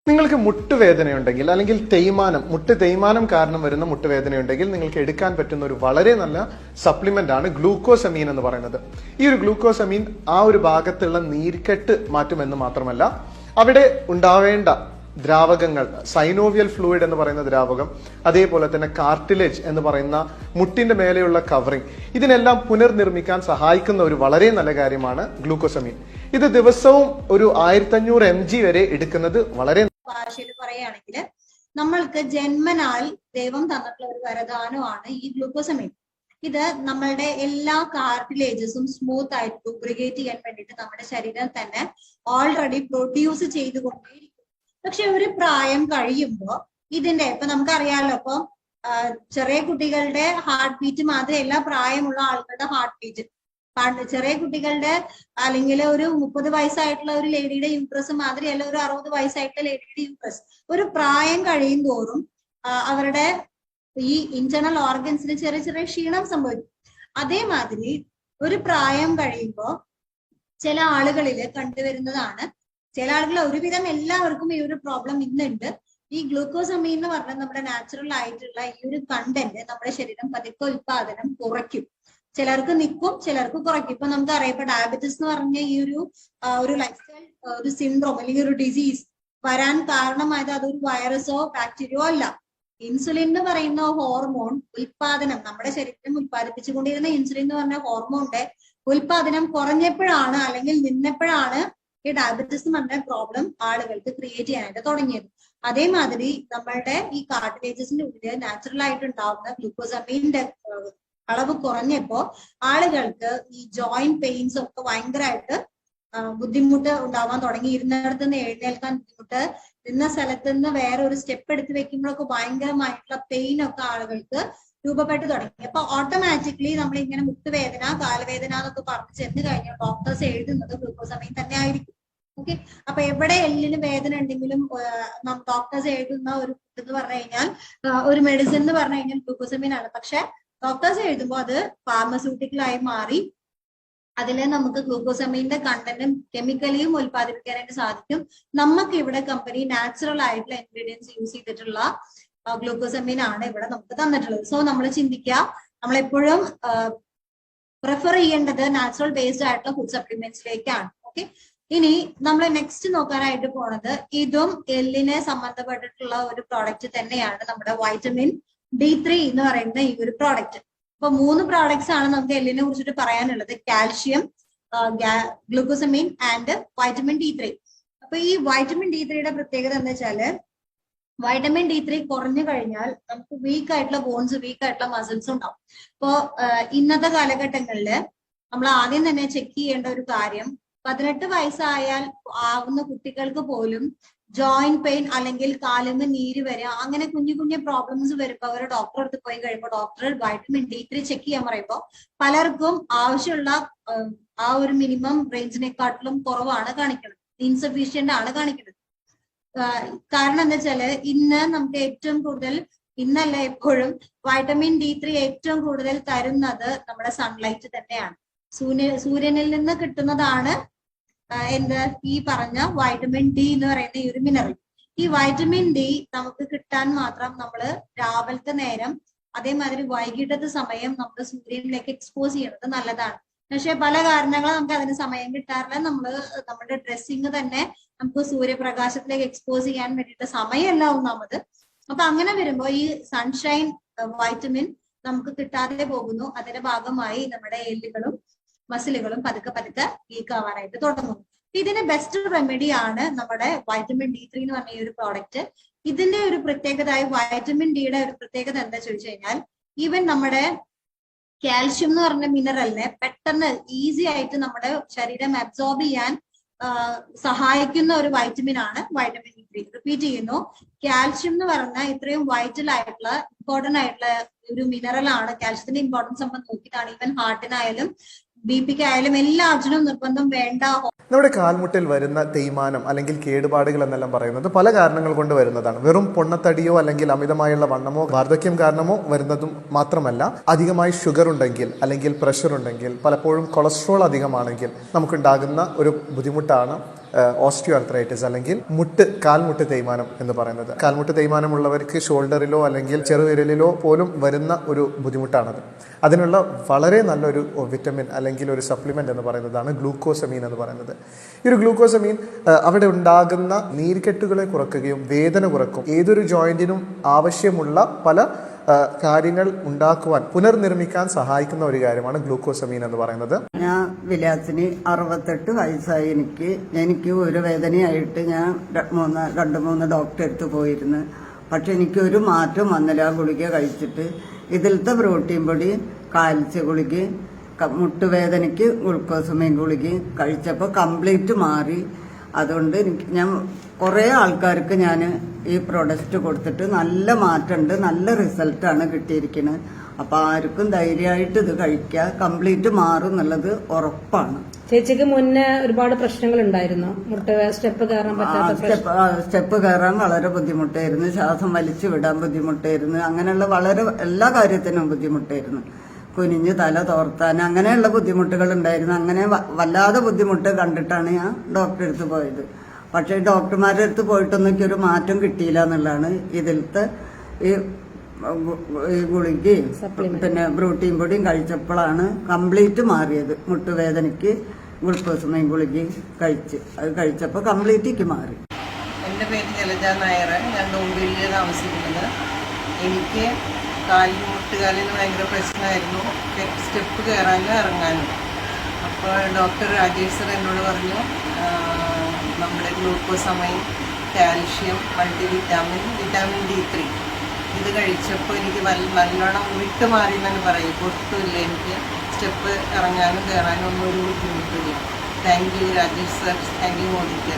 നിങ്ങൾക്ക് മുട്ടുവേദനയുണ്ടെങ്കിൽ അല്ലെങ്കിൽ മുട്ട് തേയ്മാനം കാരണം വരുന്ന മുട്ടുവേദനയുണ്ടെങ്കിൽ നിങ്ങൾക്ക് എടുക്കാൻ പറ്റുന്ന ഒരു വളരെ നല്ല സപ്ലിമെന്റ് ആണ് ഗ്ലൂക്കോസമീൻ എന്ന് പറയുന്നത്. ഈ ഒരു ഗ്ലൂക്കോസമീൻ ആ ഒരു ഭാഗത്തുള്ള നീർക്കെട്ട് മാറ്റുമെന്ന് മാത്രമല്ല, അവിടെ ഉണ്ടാവേണ്ട ദ്രാവകങ്ങൾ, സൈനോവിയൽ ഫ്ലൂയിഡ് എന്ന് പറയുന്ന ദ്രാവകം, അതേപോലെ തന്നെ കാർട്ടിലേജ് എന്ന് പറയുന്ന മുട്ടിന്റെ മേലെയുള്ള കവറിംഗ്, ഇതിനെല്ലാം പുനർനിർമ്മിക്കാൻ സഹായിക്കുന്ന ഒരു വളരെ നല്ല കാര്യമാണ് ഗ്ലൂക്കോസമീൻ. ഇത് ദിവസവും ഒരു 1500 mg വരെ എടുക്കുന്നത് വളരെ ഭാഷയിൽ പറയുകയാണെങ്കിൽ നമ്മൾക്ക് ജന്മനാൽ ദൈവം തന്നിട്ടുള്ള ഒരു വരദാനമാണ് ഈ ഗ്ലൂക്കോസമീൻ. ഇത് നമ്മളുടെ എല്ലാ കാർട്ടിലേജസും സ്മൂത്ത് ആയിട്ട് ലൂബ്രിക്കേറ്റ് ചെയ്യാൻ വേണ്ടിയിട്ട് നമ്മുടെ ശരീരം തന്നെ ഓൾറെഡി പ്രൊഡ്യൂസ് ചെയ്തുകൊണ്ടേയിരിക്കും. പക്ഷെ ഒരു പ്രായം കഴിയുമ്പോൾ ഇതിന്റെ ഇപ്പൊ നമുക്കറിയാമല്ലോ, ഇപ്പൊ ചെറിയ കുട്ടികളുടെ ഹാർട്ട് ബീറ്റ് മാത്രമല്ല പ്രായമുള്ള ആളുകളുടെ ഹാർട്ട് ബീറ്റ്, ചെറിയ കുട്ടികളുടെ അല്ലെങ്കിൽ ഒരു 30 വയസ്സായിട്ടുള്ള ഒരു ലേഡിയുടെ യൂട്രസ് മാതിരിയല്ല ഒരു 60 വയസ്സായിട്ടുള്ള ലേഡിയുടെ യൂട്രസ്. ഒരു പ്രായം കഴിയും തോറും അവരുടെ ഈ ഇന്റേണൽ ഓർഗൻസിന് ചെറിയ ചെറിയ ക്ഷീണം സംഭവിക്കും. അതേമാതിരി ഒരു പ്രായം കഴിയുമ്പോൾ ചില ആളുകളിൽ കണ്ടുവരുന്നതാണ്, ചില ആളുകൾ, ഒരുവിധം എല്ലാവർക്കും ഈ ഒരു പ്രോബ്ലം ഇന്നുണ്ട്. ഈ ഗ്ലൂക്കോസമീൻ എന്ന് പറഞ്ഞാൽ നമ്മുടെ നാച്ചുറൽ ആയിട്ടുള്ള ഈ ഒരു കണ്ടന്റ് നമ്മുടെ ശരീരം പതുക്കെ ഉൽപാദനം കുറയ്ക്കും. ചിലർക്ക് നിൽക്കും, ചിലർക്ക് കുറയ്ക്കും. ഇപ്പൊ നമുക്കറിയാം, ഇപ്പൊ ഡയബറ്റിസ് എന്ന് പറഞ്ഞ ഈ ഒരു ലൈഫ് സ്റ്റൈൽ ഒരു സിൻഡ്രോം അല്ലെങ്കിൽ ഒരു ഡിസീസ് വരാൻ കാരണമായത് അതൊരു വൈറസോ ബാക്ടീരിയോ അല്ല. ഇൻസുലിൻ എന്ന് പറയുന്ന ഹോർമോൺ ഉൽപാദനം, നമ്മുടെ ശരീരം ഉൽപ്പാദിപ്പിച്ചുകൊണ്ടിരുന്ന ഇൻസുലിൻ എന്ന് പറഞ്ഞ ഹോർമോണിന്റെ ഉൽപാദനം കുറഞ്ഞപ്പോഴാണ് അല്ലെങ്കിൽ നിന്നപ്പോഴാണ് ഈ ഡയബറ്റിസ് എന്ന് പറഞ്ഞ പ്രോബ്ലം ആളുകൾക്ക് ക്രിയേറ്റ് ചെയ്യാനായിട്ട് തുടങ്ങിയത്. അതേമാതിരി നമ്മളുടെ ഈ കാർട്ടിലേജസിന്റെ ഉള്ളിൽ നാച്ചുറൽ ആയിട്ട് ഉണ്ടാവുന്ന ഗ്ലൂക്കോസമീന്റെ അളവ് കുറഞ്ഞപ്പോ ആളുകൾക്ക് ഈ ജോയിന്റ് പെയിൻസ് ഒക്കെ ഭയങ്കരമായിട്ട് ബുദ്ധിമുട്ട് ഉണ്ടാവാൻ തുടങ്ങി. ഇരുന്നിടത്ത് നിന്ന് എഴുന്നേൽക്കാൻ ബുദ്ധിമുട്ട്, നിന്ന സ്ഥലത്ത് നിന്ന് വേറെ ഒരു സ്റ്റെപ്പ് എടുത്ത് വെക്കുമ്പോഴൊക്കെ ഭയങ്കരമായിട്ടുള്ള പെയിൻ ഒക്കെ ആളുകൾക്ക് രൂപപ്പെട്ടു തുടങ്ങി. അപ്പൊ ഓട്ടോമാറ്റിക്കലി നമ്മൾ ഇങ്ങനെ മുട്ടുവേദന, കാലുവേദന എന്നൊക്കെ പറഞ്ഞു ചെന്ന് കഴിഞ്ഞാൽ ഡോക്ടേഴ്സ് എഴുതുന്നത് ഗ്ലൂക്കോസമീൻ തന്നെ ആയിരിക്കും. ഓക്കെ, അപ്പൊ എവിടെ എല്ലിന് വേദന ഉണ്ടെങ്കിലും ഡോക്ടേഴ്സ് എഴുതുന്ന ഒരു ഫുഡ് എന്ന് പറഞ്ഞു കഴിഞ്ഞാൽ, ഒരു മെഡിസിൻ എന്ന് പറഞ്ഞു കഴിഞ്ഞാൽ ഗ്ലൂക്കോസമീൻ ആണ്. പക്ഷെ ഡോക്ടേഴ്സ് എഴുതുമ്പോൾ അത് ഫാർമസ്യൂട്ടിക്കലായി മാറി അതില് നമുക്ക് ഗ്ലൂക്കോസമീന്റെ കണ്ടന്റും കെമിക്കലിയും ഉൽപ്പാദിപ്പിക്കാനായിട്ട് സാധിക്കും. നമുക്ക് ഇവിടെ കമ്പനി നാച്ചുറൽ ആയിട്ടുള്ള ഇൻഗ്രീഡിയൻസ് യൂസ് ചെയ്തിട്ടുള്ള ഗ്ലൂക്കോസമീൻ ആണ് ഇവിടെ നമുക്ക് തന്നിട്ടുള്ളത്. സോ നമ്മൾ ചിന്തിക്കുക, നമ്മളെപ്പോഴും പ്രിഫർ ചെയ്യേണ്ടത് നാച്ചുറൽ ബേസ്ഡ് ആയിട്ടുള്ള ഫുഡ് സപ്ലിമെന്റ്സിലേക്കാണ്. ഓക്കെ, ഇനി നമ്മൾ നെക്സ്റ്റ് നോക്കാനായിട്ട് പോണത് ഇതും എല്ലിനെ സംബന്ധപ്പെട്ടിട്ടുള്ള ഒരു പ്രോഡക്റ്റ് തന്നെയാണ്, നമ്മുടെ വൈറ്റമിൻ D3 എന്ന് പറയുന്ന ഈ ഒരു പ്രോഡക്റ്റ്. അപ്പൊ 3 പ്രോഡക്ട്സ് ആണ് നമുക്ക് എല്ലിനെ കുറിച്ചിട്ട് പറയാനുള്ളത്: calcium, glucosamine and vitamin D3. അപ്പൊ ഈ വൈറ്റമിൻ D3യുടെ പ്രത്യേകത എന്താ വെച്ചാല്, വൈറ്റമിൻ D3 കുറഞ്ഞു കഴിഞ്ഞാൽ നമുക്ക് വീക്ക് ആയിട്ടുള്ള ബോൺസ്, വീക്ക് ആയിട്ടുള്ള മസിൽസ് ഉണ്ടാവും. ഇപ്പോ ഇന്നത്തെ കാലഘട്ടങ്ങളില് നമ്മൾ ആദ്യം തന്നെ ചെക്ക് ചെയ്യേണ്ട ഒരു കാര്യം, 18 വയസ്സായാൽ ആവുന്ന കുട്ടികൾക്ക് പോലും ജോയിന്റ് പെയിൻ അല്ലെങ്കിൽ കാലിന് നീര് വരിക, അങ്ങനെ കുഞ്ഞു കുഞ്ഞു പ്രോബ്ലംസ് വരുമ്പോൾ അവർ ഡോക്ടറെ അടുത്ത് പോയി കഴിയുമ്പോൾ ഡോക്ടർ വൈറ്റമിൻ D3 ചെക്ക് ചെയ്യാൻ പറയുമ്പോൾ പലർക്കും ആവശ്യമുള്ള ആ ഒരു മിനിമം റേഞ്ചിനെക്കാട്ടിലും കുറവാണ് കാണിക്കുന്നത്, ഇൻസഫീഷ്യന്റ് ആണ് കാണിക്കുന്നത്. കാരണം എന്താ വെച്ചാല്, ഇന്ന് നമുക്ക് ഏറ്റവും കൂടുതൽ, ഇന്നല്ല എപ്പോഴും വൈറ്റമിൻ D3 ഏറ്റവും കൂടുതൽ തരുന്നത് നമ്മുടെ സൺലൈറ്റ് തന്നെയാണ്. സൂര്യനിൽ നിന്ന് കിട്ടുന്നതാണ് എന്ത്, ഈ പറഞ്ഞ വൈറ്റമിൻ D എന്ന് പറയുന്ന ഈ ഒരു മിനറൽ. ഈ വൈറ്റമിൻ D നമുക്ക് കിട്ടാൻ മാത്രം നമ്മൾ രാവിലത്തെ നേരം, അതേമാതിരി വൈകിട്ടത്തെ സമയം നമ്മൾ സൂര്യനിലേക്ക് എക്സ്പോസ് ചെയ്യുന്നത് നല്ലതാണ്. പക്ഷെ പല കാരണങ്ങളും നമുക്ക് അതിന് സമയം കിട്ടാറില്ല. നമ്മുടെ ഡ്രസ്സിങ് തന്നെ നമുക്ക് സൂര്യപ്രകാശത്തിലേക്ക് എക്സ്പോസ് ചെയ്യാൻ വേണ്ടിയിട്ട് സമയമല്ല ഒന്നാമത്. അപ്പൊ അങ്ങനെ വരുമ്പോൾ ഈ സൺഷൈൻ വൈറ്റമിൻ നമുക്ക് കിട്ടാതെ പോകുന്നു. അതിന്റെ ഭാഗമായി നമ്മുടെ എല്ലുകളും മസിലുകളും പതുക്കെ പതുക്കെ വീക്ക് ആവാനായിട്ട് തുടങ്ങും. ഇതിന് ബെസ്റ്റ് റെമഡി ആണ് നമ്മുടെ വൈറ്റമിൻ D3 എന്ന് പറഞ്ഞ ഈ ഒരു പ്രോഡക്റ്റ്. ഇതിന്റെ ഒരു പ്രത്യേകത, വൈറ്റമിൻ ഡിയുടെ ഒരു പ്രത്യേകത എന്താ ചോദിച്ചു കഴിഞ്ഞാൽ, ഈവൻ നമ്മുടെ കാൽഷ്യം എന്ന് പറഞ്ഞ മിനറലിനെ പെട്ടെന്ന് ഈസി ആയിട്ട് നമ്മുടെ ശരീരം അബ്സോർബ് ചെയ്യാൻ സഹായിക്കുന്ന ഒരു വൈറ്റമിൻ ആണ് വൈറ്റമിൻ D3. റിപ്പീറ്റ് ചെയ്യുന്നു, കാൽഷ്യം എന്ന് പറഞ്ഞാൽ ഇത്രയും വൈറ്റൽ ആയിട്ടുള്ള ഇമ്പോർട്ടന്റ് ആയിട്ടുള്ള ഒരു മിനറൽ ആണ്. കാൽഷ്യത്തിന്റെ ഇമ്പോർട്ടൻസ് നമ്മൾ നോക്കിയിട്ടാണ് ഈവൻ ഹാർട്ടിനായാലും BP ആയാലും എല്ലാത്തിനും നിർബന്ധം വേണ്ട. നമ്മുടെ കാൽമുട്ടിൽ വരുന്ന തേയ്മാനം അല്ലെങ്കിൽ കേടുപാടുകൾ എന്നെല്ലാം പറയുന്നത് പല കാരണങ്ങൾ കൊണ്ട് വരുന്നതാണ്. വെറും പൊണ്ണത്തടിയോ അല്ലെങ്കിൽ അമിതമായുള്ള വണ്ണമോ വാർദ്ധക്യം കാരണമോ വരുന്നതും മാത്രമല്ല, അധികമായി ഷുഗർ ഉണ്ടെങ്കിൽ അല്ലെങ്കിൽ പ്രഷർ ഉണ്ടെങ്കിൽ, പലപ്പോഴും കൊളസ്ട്രോൾ അധികമാണെങ്കിൽ നമുക്കുണ്ടാകുന്ന ഒരു ബുദ്ധിമുട്ടാണ് ഓസ്റ്റിയോ ആർത്രൈറ്റിസ് അല്ലെങ്കിൽ കാൽമുട്ട് തേയ്മാനം എന്ന് പറയുന്നത്. കാൽമുട്ട് തേയ്മാനമുള്ളവർക്ക് ഷോൾഡറിലോ അല്ലെങ്കിൽ ചെറുവിരലിലോ പോലും വരുന്ന ഒരു ബുദ്ധിമുട്ടാണത്. അതിനുള്ള വളരെ നല്ലൊരു വിറ്റമിൻ അല്ലെങ്കിൽ ഒരു സപ്ലിമെൻ്റ് എന്ന് പറയുന്നതാണ് ഗ്ലൂക്കോസമീൻ എന്ന് പറയുന്നത്. ഈ ഒരു ഗ്ലൂക്കോസമീൻ അവിടെ ഉണ്ടാകുന്ന നീർക്കെട്ടുകളെ കുറയ്ക്കുകയും വേദന കുറയ്ക്കും. ഏതൊരു ജോയിൻറ്റിനും ആവശ്യമുള്ള പല കാര്യങ്ങൾ ഉണ്ടാക്കുവാൻ പുനർനിർമ്മിക്കാൻ സഹായിക്കുന്ന ഒരു കാര്യമാണ് ഗ്ലൂക്കോസമീൻ എന്ന് പറയുന്നത്. ഞാൻ വിലാസിന് 68 വയസ്സായി. എനിക്ക് ഒരു വേദനയായിട്ട് ഞാൻ 2-3 ഡോക്ടറെ അടുത്ത് പോയിരുന്നു. പക്ഷെ എനിക്ക് ഒരു മാറ്റം വന്നില്ല. ആ ഗുളിക കഴിച്ചിട്ട് ഇതിലത്തെ പ്രോട്ടീൻ പൊടി, കാൽസ്യ ഗുളിക, മുട്ടുവേദനയ്ക്ക് ഗ്ലൂക്കോസമീൻ ഗുളിക കഴിച്ചപ്പോൾ കംപ്ലീറ്റ് മാറി. അതുകൊണ്ട് ഞാൻ കുറേ ആൾക്കാർക്ക് ഞാൻ ഈ പ്രൊഡക്റ്റ് കൊടുത്തിട്ട് നല്ല മാറ്റമുണ്ട്, നല്ല റിസൾട്ടാണ് കിട്ടിയിരിക്കുന്നത്. അപ്പൊ ആർക്കും ധൈര്യമായിട്ട് ഇത് കഴിക്കുക, കംപ്ലീറ്റ് മാറും എന്നുള്ളത് ഉറപ്പാണ്. ചേച്ചിക്ക് മുന്നേ ഒരുപാട് പ്രശ്നങ്ങൾ ഉണ്ടായിരുന്നു. സ്റ്റെപ്പ് കയറാൻ പറ്റാത്ത സ്റ്റെപ്പ് കയറാൻ വളരെ ബുദ്ധിമുട്ടായിരുന്നു, ശ്വാസം വലിച്ചു വിടാൻ ബുദ്ധിമുട്ടായിരുന്നു, അങ്ങനെയുള്ള വളരെ എല്ലാ കാര്യത്തിനും ബുദ്ധിമുട്ടായിരുന്നു. കുനിഞ്ഞ് തല തോർത്താൻ അങ്ങനെയുള്ള ബുദ്ധിമുട്ടുകൾ ഉണ്ടായിരുന്നു. അങ്ങനെ വല്ലാതെ ബുദ്ധിമുട്ട് കണ്ടിട്ടാണ് ഞാൻ ഡോക്ടറെ അടുത്ത് പോയത്. പക്ഷേ ഡോക്ടർമാരുടെ അടുത്ത് പോയിട്ടൊന്നും എനിക്കൊരു മാറ്റം കിട്ടിയില്ല എന്നുള്ളതാണ്. ഇതിലത്തെ ഈ ഗുളികയും പിന്നെ പ്രോട്ടീൻ പൊടിയും കഴിച്ചപ്പോഴാണ് കംപ്ലീറ്റ് മാറിയത്. മുട്ടുവേദനയ്ക്ക് ഗ്ലൂക്കോസമീൻ ഗുളിക അത് കഴിച്ചപ്പോൾ കംപ്ലീറ്റ് മാറി. എൻ്റെ പേര് ജലജ നായർ. ഞാൻ ഡോംബിളിയിൽ താമസിക്കുന്നത്. എനിക്ക് മുട്ടുകാലിന് ഭയങ്കര പ്രശ്നമായിരുന്നു, സ്റ്റെപ്പ് കയറാനും ഇറങ്ങാനും. അപ്പോൾ ഡോക്ടർ രാജേഷ് സർ എന്നോട് പറഞ്ഞു, നമ്മുടെ glucosamine, calcium, multivitamin, vitamin D3 ഇത് കഴിച്ചപ്പോൾ എനിക്ക് നല്ലോണം വിട്ടുമാറി എന്നാണ് പറയും. ഒട്ടുമില്ല, എനിക്ക് സ്റ്റെപ്പ് ഇറങ്ങാനും കയറാനും ഒന്നും ഒരു ബുദ്ധിമുട്ടില്ല. Thank you Rajesh sir, thank you മോദിക്ക്.